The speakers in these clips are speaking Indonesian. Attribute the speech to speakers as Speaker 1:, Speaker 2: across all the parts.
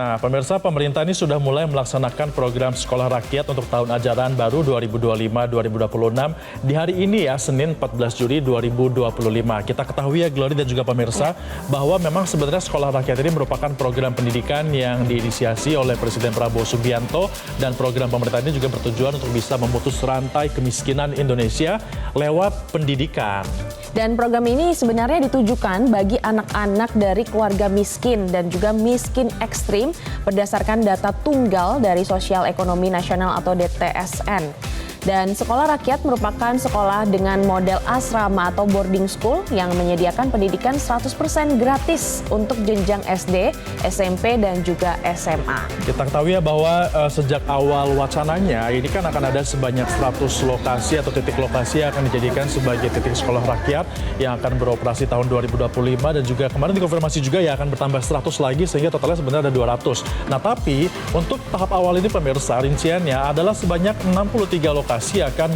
Speaker 1: Nah, pemirsa, pemerintah ini sudah mulai melaksanakan program sekolah rakyat untuk tahun ajaran baru 2025-2026 di hari ini ya, Senin 14 Juli 2025. Kita ketahui ya, Glory dan juga pemirsa, bahwa memang sebenarnya sekolah rakyat ini merupakan program pendidikan yang diinisiasi oleh Presiden Prabowo Subianto, dan program pemerintah ini juga bertujuan untuk bisa memutus rantai kemiskinan Indonesia lewat pendidikan.
Speaker 2: Dan program ini sebenarnya ditujukan bagi anak-anak dari keluarga miskin dan juga miskin ekstrim berdasarkan data tunggal dari Sosial Ekonomi Nasional atau DTSN. Dan sekolah rakyat merupakan sekolah dengan model asrama atau boarding school yang menyediakan pendidikan 100% gratis untuk jenjang SD, SMP, dan juga SMA.
Speaker 1: Kita ketahui ya bahwa sejak awal wacananya ini kan akan ada sebanyak 100 lokasi atau titik lokasi yang akan dijadikan sebagai titik sekolah rakyat yang akan beroperasi tahun 2025, dan juga kemarin dikonfirmasi juga ya akan bertambah 100 lagi sehingga totalnya sebenarnya ada 200. Nah, tapi untuk tahap awal ini pemirsa, rinciannya adalah sebanyak 63 lokasi akan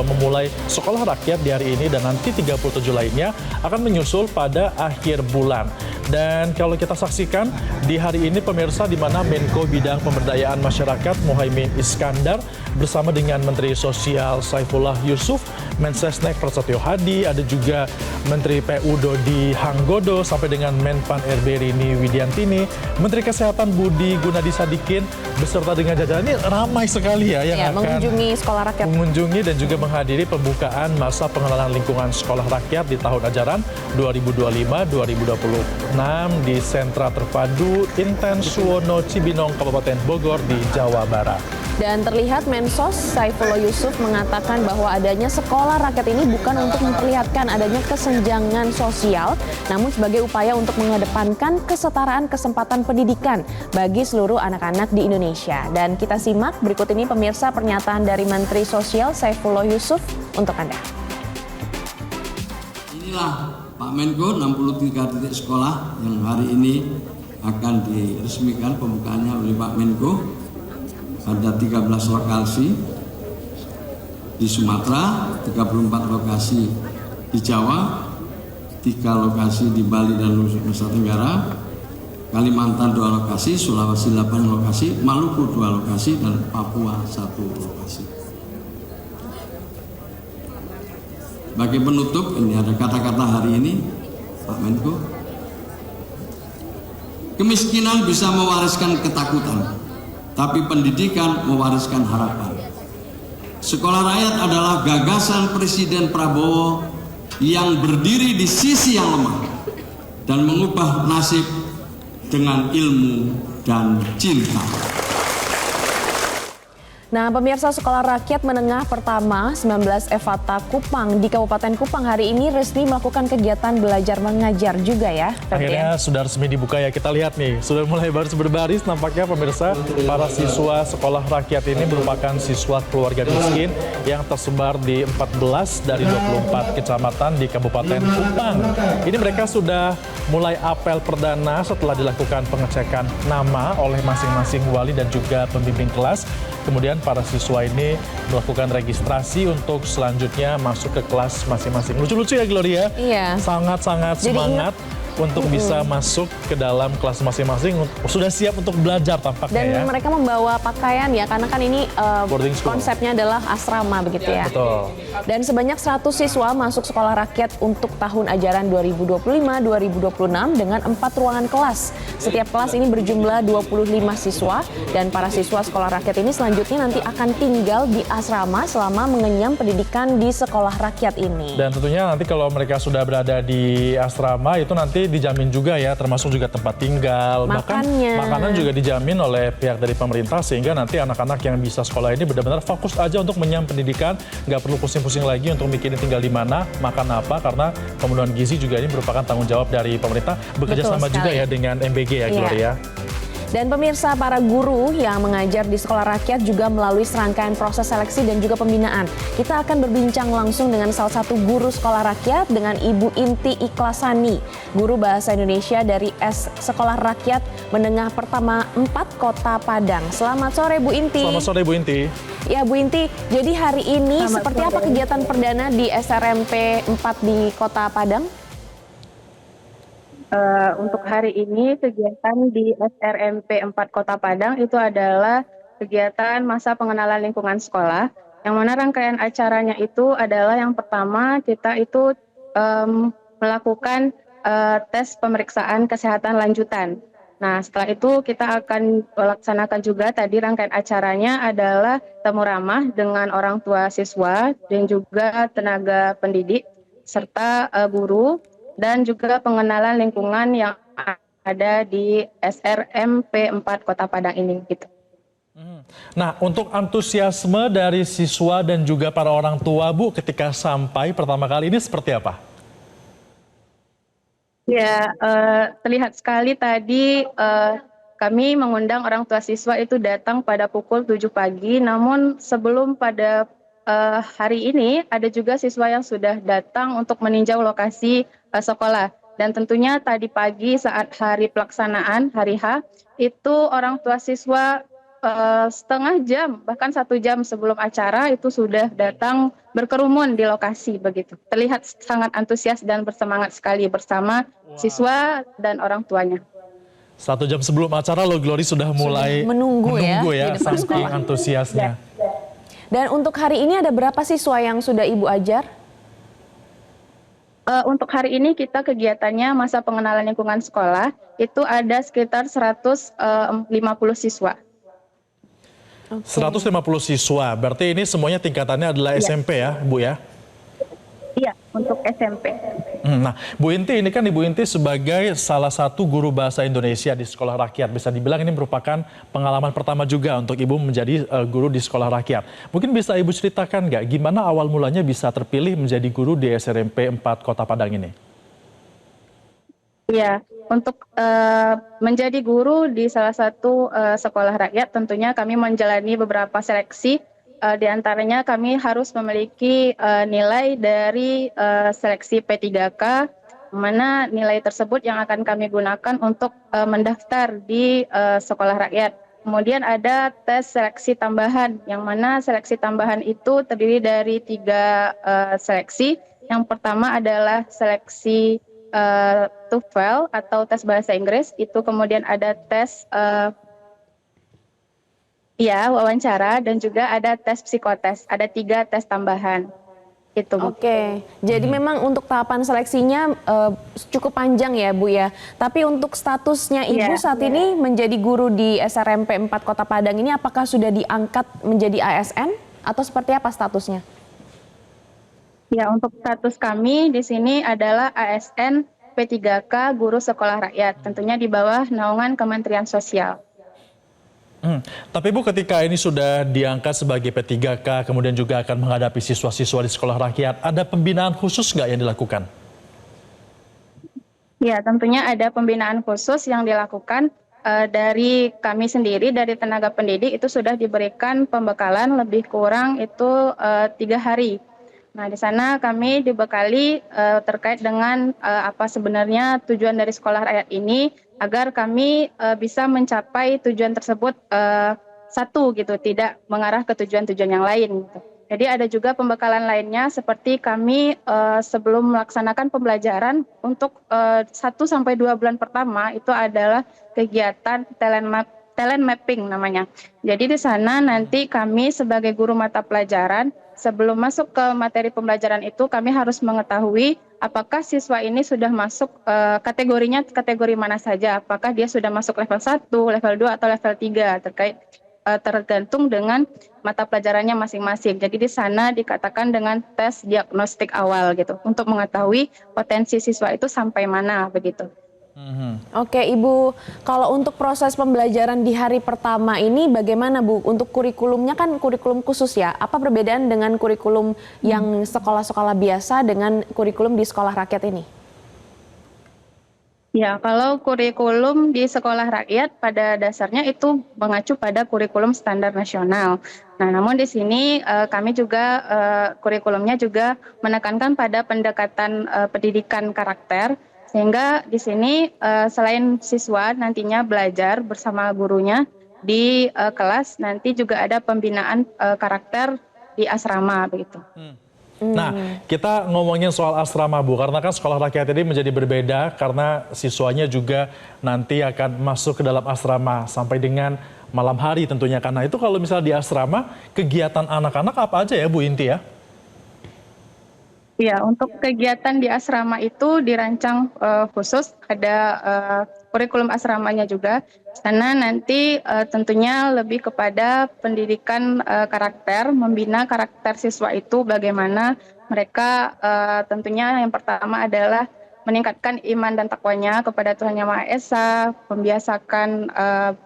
Speaker 1: memulai sekolah rakyat di hari ini, dan nanti 37 lainnya akan menyusul pada akhir bulan. Dan kalau kita saksikan di hari ini pemirsa, di mana Menko Bidang Pemberdayaan Masyarakat Muhaimin Iskandar bersama dengan Menteri Sosial Saifullah Yusuf, Mensesnek Prasetyo Hadi, ada juga Menteri PU Dodi Hanggodo, sampai dengan Menpan RB Rini Widiantini, Menteri Kesehatan Budi Gunadi Sadikin, beserta dengan jajarannya ramai sekali ya yang akan
Speaker 2: mengunjungi sekolah rakyat.
Speaker 1: Mengunjungi dan juga menghadiri pembukaan masa pengenalan lingkungan sekolah rakyat di tahun ajaran 2025-2026 di Sentra Terpadu Intens Suwono Cibinong, Kabupaten Bogor di Jawa Barat.
Speaker 2: Dan terlihat Mensos Saifullah Yusuf mengatakan bahwa adanya sekolah rakyat ini bukan untuk memperlihatkan adanya kesenjangan sosial, namun sebagai upaya untuk mengedepankan kesetaraan kesempatan pendidikan bagi seluruh anak-anak di Indonesia. Dan kita simak berikut ini pemirsa pernyataan dari Menteri Sosial Saifullah Yusuf untuk Anda.
Speaker 3: Inilah Pak Menko, 63 titik sekolah yang hari ini akan diresmikan pembukaannya oleh Pak Menko. Ada 13 lokasi di Sumatera, 34 lokasi di Jawa, 3 lokasi di Bali dan Nusa Tenggara, Kalimantan 2 lokasi, Sulawesi 8 lokasi, Maluku 2 lokasi, dan Papua 1 lokasi. Bagi penutup, ini ada kata-kata hari ini, Pak Menko. Kemiskinan bisa mewariskan ketakutan, tapi pendidikan mewariskan harapan. Sekolah rakyat adalah gagasan Presiden Prabowo yang berdiri di sisi yang lemah dan mengubah nasib dengan ilmu dan cinta.
Speaker 2: Nah, pemirsa, sekolah rakyat menengah pertama 19 Evata Kupang di Kabupaten Kupang hari ini resmi melakukan kegiatan belajar mengajar juga ya.
Speaker 1: Akhirnya sudah resmi dibuka ya, kita lihat nih, sudah mulai baris berbaris nampaknya pemirsa. Para siswa sekolah rakyat ini merupakan siswa keluarga miskin yang tersebar di 14 dari 24 kecamatan di Kabupaten Kupang. Ini mereka sudah mulai apel perdana setelah dilakukan pengecekan nama oleh masing-masing wali dan juga pembimbing kelas. Kemudian para siswa ini melakukan registrasi untuk selanjutnya masuk ke kelas masing-masing. Lucu-lucu ya, Gloria?
Speaker 2: Iya.
Speaker 1: Sangat-sangat semangat untuk bisa masuk ke dalam kelas masing-masing. Sudah siap untuk belajar tampaknya ya.
Speaker 2: Dan mereka membawa pakaian ya, karena kan ini konsepnya adalah asrama begitu ya.
Speaker 1: Betul.
Speaker 2: Dan sebanyak 100 siswa masuk sekolah rakyat untuk tahun ajaran 2025-2026 dengan 4 ruangan kelas. Setiap kelas ini berjumlah 25 siswa, dan para siswa sekolah rakyat ini selanjutnya nanti akan tinggal di asrama selama mengenyam pendidikan di sekolah rakyat ini.
Speaker 1: Dan tentunya nanti kalau mereka sudah berada di asrama itu nanti dijamin juga ya, termasuk juga tempat tinggal, bahkan makanan juga dijamin oleh pihak dari pemerintah, sehingga nanti anak-anak yang bisa sekolah ini benar-benar fokus aja untuk menyam pendidikan, nggak perlu pusing-pusing lagi untuk mikirin tinggal di mana, makan apa, karena pemenuhan gizi juga ini merupakan tanggung jawab dari pemerintah, bekerja sama juga ya dengan MBG ya, Gloria.
Speaker 2: Dan pemirsa, para guru yang mengajar di sekolah rakyat juga melalui serangkaian proses seleksi dan juga pembinaan. Kita akan berbincang langsung dengan salah satu guru sekolah rakyat, dengan Ibu Inti Ikhlasani, guru bahasa Indonesia dari Sekolah Rakyat Menengah Pertama 4 Kota Padang. Selamat sore Bu Inti.
Speaker 1: Selamat sore Bu Inti.
Speaker 2: Ya Bu Inti, jadi hari ini seperti apa kegiatan perdana di SRMP 4 di Kota Padang?
Speaker 4: Untuk hari ini kegiatan di SRMP 4 Kota Padang itu adalah kegiatan masa pengenalan lingkungan sekolah, yang mana rangkaian acaranya itu adalah yang pertama kita itu melakukan tes pemeriksaan kesehatan lanjutan. Nah, setelah itu kita akan melaksanakan juga tadi rangkaian acaranya adalah temu ramah dengan orang tua siswa dan juga tenaga pendidik serta guru dan juga pengenalan lingkungan yang ada di SRMP 4 Kota Padang ini gitu.
Speaker 1: Nah, untuk antusiasme dari siswa dan juga para orang tua, Bu, ketika sampai pertama kali ini seperti apa?
Speaker 4: Ya, terlihat sekali tadi kami mengundang orang tua siswa itu datang pada pukul 7 pagi, namun sebelum pada hari ini ada juga siswa yang sudah datang untuk meninjau lokasi sekolah. Dan tentunya tadi pagi saat hari pelaksanaan, hari H, itu orang tua siswa setengah jam, bahkan 1 jam sebelum acara itu sudah datang berkerumun di lokasi begitu. Terlihat sangat antusias dan bersemangat sekali bersama siswa dan orang tuanya.
Speaker 1: 1 jam sebelum acara, Lo Glory sudah mulai
Speaker 2: menunggu ya,
Speaker 1: ya
Speaker 2: di depan
Speaker 1: saking
Speaker 2: sekolah.
Speaker 1: antusiasnya.
Speaker 2: Dan untuk hari ini ada berapa siswa yang sudah Ibu ajar?
Speaker 4: Untuk hari ini kita kegiatannya masa pengenalan lingkungan sekolah itu ada sekitar 150 siswa.
Speaker 1: 150 siswa, berarti ini semuanya tingkatannya adalah SMP ya, Bu ya?
Speaker 4: Iya, untuk SMP.
Speaker 1: Nah, Bu Inti, ini kan Ibu Inti sebagai salah satu guru bahasa Indonesia di sekolah rakyat. Bisa dibilang ini merupakan pengalaman pertama juga untuk Ibu menjadi guru di sekolah rakyat. Mungkin bisa Ibu ceritakan nggak gimana awal mulanya bisa terpilih menjadi guru di SRMP 4 Kota Padang ini?
Speaker 4: Iya, untuk menjadi guru di salah satu sekolah rakyat tentunya kami menjalani beberapa seleksi. Di antaranya kami harus memiliki nilai dari seleksi P3K, mana nilai tersebut yang akan kami gunakan untuk mendaftar di sekolah rakyat. Kemudian ada tes seleksi tambahan, yang mana seleksi tambahan itu terdiri dari 3 seleksi. Yang pertama adalah seleksi TOEFL atau tes bahasa Inggris, itu kemudian ada tes wawancara, dan juga ada tes psikotes. Ada 3 tes tambahan. Itu, Bu.
Speaker 2: Oke, jadi memang untuk tahapan seleksinya cukup panjang ya, Bu ya. Tapi untuk statusnya Ibu saat ini menjadi guru di SRMP 4 Kota Padang ini, apakah sudah diangkat menjadi ASN atau seperti apa statusnya?
Speaker 4: Ya, untuk status kami di sini adalah ASN P3K Guru Sekolah Rakyat, tentunya di bawah naungan Kementerian Sosial.
Speaker 1: Tapi Bu, ketika ini sudah diangkat sebagai P3K, kemudian juga akan menghadapi siswa-siswa di sekolah rakyat, ada pembinaan khusus nggak yang dilakukan?
Speaker 4: Ya, tentunya ada pembinaan khusus yang dilakukan dari kami sendiri, dari tenaga pendidik itu sudah diberikan pembekalan lebih kurang itu 3 hari. Nah, di sana kami dibekali terkait dengan apa sebenarnya tujuan dari sekolah rakyat ini, agar kami bisa mencapai tujuan tersebut satu gitu, tidak mengarah ke tujuan-tujuan yang lain. Gitu. Jadi ada juga pembekalan lainnya seperti kami sebelum melaksanakan pembelajaran untuk 1-2 bulan pertama itu adalah kegiatan talent mapping namanya. Jadi di sana nanti kami sebagai guru mata pelajaran sebelum masuk ke materi pembelajaran itu kami harus mengetahui apakah siswa ini sudah masuk kategorinya kategori mana saja. Apakah dia sudah masuk level 1, level 2 atau level 3 tergantung dengan mata pelajarannya masing-masing. Jadi di sana dikatakan dengan tes diagnostik awal gitu untuk mengetahui potensi siswa itu sampai mana begitu.
Speaker 2: Oke, Ibu, kalau untuk proses pembelajaran di hari pertama ini bagaimana, Bu? Untuk kurikulumnya kan kurikulum khusus ya. Apa perbedaan dengan kurikulum yang sekolah-sekolah biasa dengan kurikulum di sekolah rakyat ini?
Speaker 4: Ya, kalau kurikulum di sekolah rakyat pada dasarnya itu mengacu pada kurikulum standar nasional. Nah, namun di sini kami juga kurikulumnya juga menekankan pada pendekatan pendidikan karakter. Sehingga di sini selain siswa nantinya belajar bersama gurunya di kelas, nanti juga ada pembinaan karakter di asrama begitu.
Speaker 1: Nah, kita ngomongin soal asrama Bu, karena kan sekolah rakyat ini menjadi berbeda karena siswanya juga nanti akan masuk ke dalam asrama sampai dengan malam hari tentunya. Karena itu kalau misalnya di asrama, kegiatan anak-anak apa aja ya Bu Inti ya?
Speaker 4: Ya, untuk kegiatan di asrama itu dirancang khusus, ada kurikulum asramanya juga. Sana nanti tentunya lebih kepada pendidikan karakter, membina karakter siswa itu bagaimana mereka tentunya yang pertama adalah meningkatkan iman dan takwanya kepada Tuhan Yang Maha Esa, membiasakan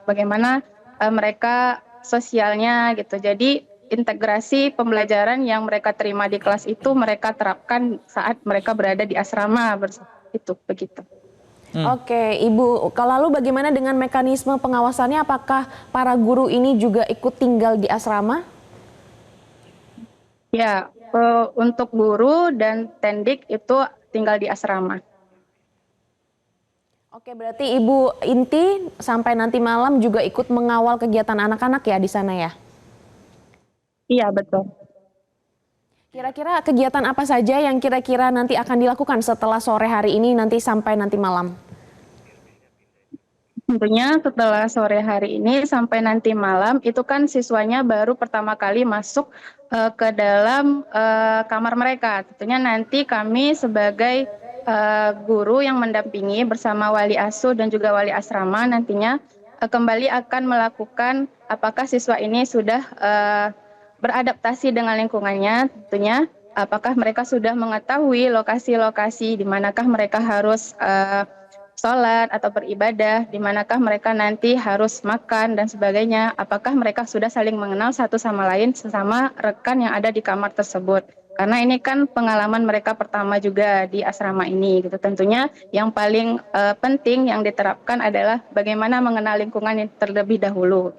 Speaker 4: bagaimana mereka sosialnya gitu. Jadi integrasi pembelajaran yang mereka terima di kelas itu mereka terapkan saat mereka berada di asrama itu begitu.
Speaker 2: Oke, Ibu. Kalau lalu bagaimana dengan mekanisme pengawasannya? Apakah para guru ini juga ikut tinggal di asrama?
Speaker 4: Ya, untuk guru dan tendik itu tinggal di asrama.
Speaker 2: Oke, berarti Ibu Inti sampai nanti malam juga ikut mengawal kegiatan anak-anak ya di sana ya?
Speaker 4: Iya, betul.
Speaker 2: Kira-kira kegiatan apa saja yang kira-kira nanti akan dilakukan setelah sore hari ini nanti sampai nanti malam?
Speaker 4: Tentunya setelah sore hari ini sampai nanti malam itu kan siswanya baru pertama kali masuk ke dalam kamar mereka. Tentunya nanti kami sebagai guru yang mendampingi bersama wali asuh dan juga wali asrama nantinya kembali akan melakukan apakah siswa ini sudah beradaptasi dengan lingkungannya, tentunya apakah mereka sudah mengetahui lokasi-lokasi di manakah mereka harus sholat atau beribadah, di manakah mereka nanti harus makan dan sebagainya, apakah mereka sudah saling mengenal satu sama lain sesama rekan yang ada di kamar tersebut. Karena ini kan pengalaman mereka pertama juga di asrama ini gitu. Tentunya yang paling penting yang diterapkan adalah bagaimana mengenal lingkungan yang terlebih dahulu.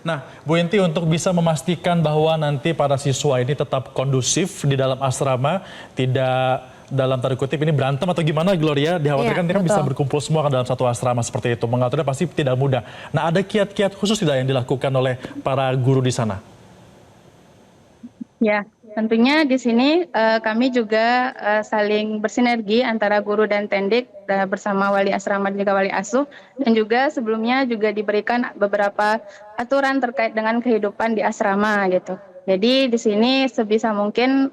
Speaker 1: Nah, Bu Inti, untuk bisa memastikan bahwa nanti para siswa ini tetap kondusif di dalam asrama, tidak dalam tanda kutip ini berantem atau gimana, Gloria? Dikhawatirkan kan bisa berkumpul semua kan dalam satu asrama seperti itu. Mengaturnya pasti tidak mudah. Nah, ada kiat-kiat khusus tidak yang dilakukan oleh para guru di sana?
Speaker 4: Ya, tentunya di sini kami juga saling bersinergi antara guru dan tendik bersama wali asrama dan juga wali asuh, dan juga sebelumnya juga diberikan beberapa aturan terkait dengan kehidupan di asrama gitu. Jadi di sini sebisa mungkin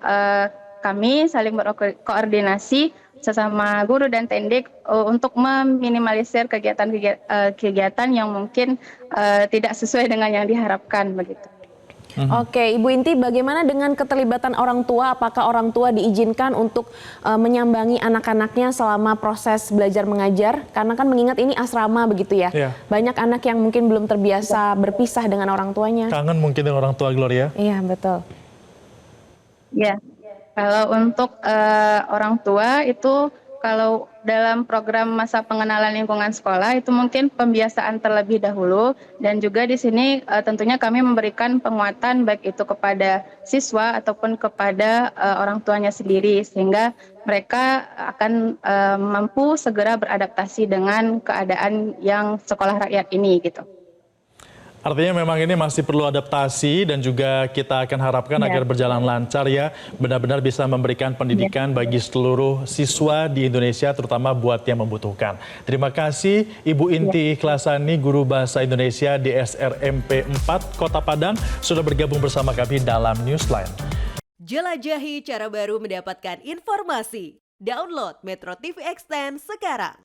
Speaker 4: kami saling berkoordinasi sesama guru dan tendik untuk meminimalisir kegiatan yang mungkin tidak sesuai dengan yang diharapkan begitu.
Speaker 2: Oke, Ibu Inti, bagaimana dengan keterlibatan orang tua? Apakah orang tua diizinkan untuk menyambangi anak-anaknya selama proses belajar mengajar? Karena kan mengingat ini asrama begitu ya. Banyak anak yang mungkin belum terbiasa berpisah dengan orang tuanya.
Speaker 1: Kangen mungkin dengan orang tua, Gloria?
Speaker 2: Iya, betul.
Speaker 4: Ya, kalau untuk orang tua itu kalau dalam program masa pengenalan lingkungan sekolah itu mungkin pembiasaan terlebih dahulu, dan juga di sini tentunya kami memberikan penguatan baik itu kepada siswa ataupun kepada orang tuanya sendiri sehingga mereka akan mampu segera beradaptasi dengan keadaan yang sekolah rakyat ini gitu.
Speaker 1: Artinya memang ini masih perlu adaptasi dan juga kita akan harapkan agar berjalan lancar ya, benar-benar bisa memberikan pendidikan bagi seluruh siswa di Indonesia, terutama buat yang membutuhkan. Terima kasih Ibu Inti Ikhlasani, Guru Bahasa Indonesia di SRMP 4 Kota Padang, sudah bergabung bersama kami dalam Newsline.
Speaker 5: Jelajahi cara baru mendapatkan informasi. Download Metro TV Extend sekarang.